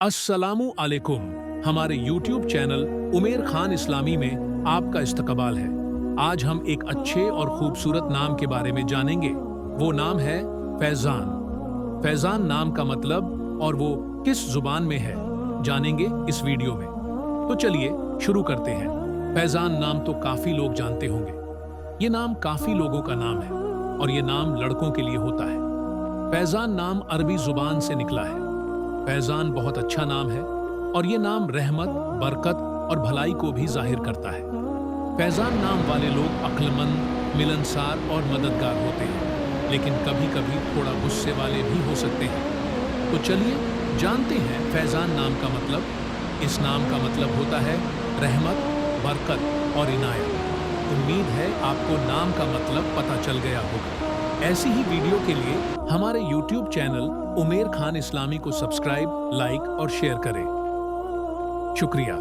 अस्सलामु अलैकुम। हमारे YouTube चैनल उमेर खान इस्लामी में आपका इस्तकबाल है। आज हम एक अच्छे और खूबसूरत नाम के बारे में जानेंगे। वो नाम है फैज़ान। फैज़ान नाम का मतलब और वो किस जुबान में है जानेंगे इस वीडियो में। तो चलिए शुरू करते हैं। फैज़ान नाम तो काफ़ी लोग जानते होंगे। ये नाम काफ़ी लोगों का नाम है और ये नाम लड़कों के लिए होता है। फैज़ान नाम अरबी जुबान से निकला है। फैज़ान बहुत अच्छा नाम है और ये नाम रहमत, बरकत और भलाई को भी जाहिर करता है। फैज़ान नाम वाले लोग अक्लमंद, मिलनसार और मददगार होते हैं, लेकिन कभी-कभी थोड़ा गुस्से वाले भी हो सकते हैं। तो चलिए जानते हैं फैज़ान नाम का मतलब। इस नाम का मतलब होता है रहमत, बरकत और इनायत। उम्मीद है आपको नाम का मतलब पता चल गया होगा। ऐसी ही वीडियो के लिए हमारे YouTube चैनल उमेर खान इस्लामी को सब्सक्राइब, लाइक और शेयर करें। शुक्रिया।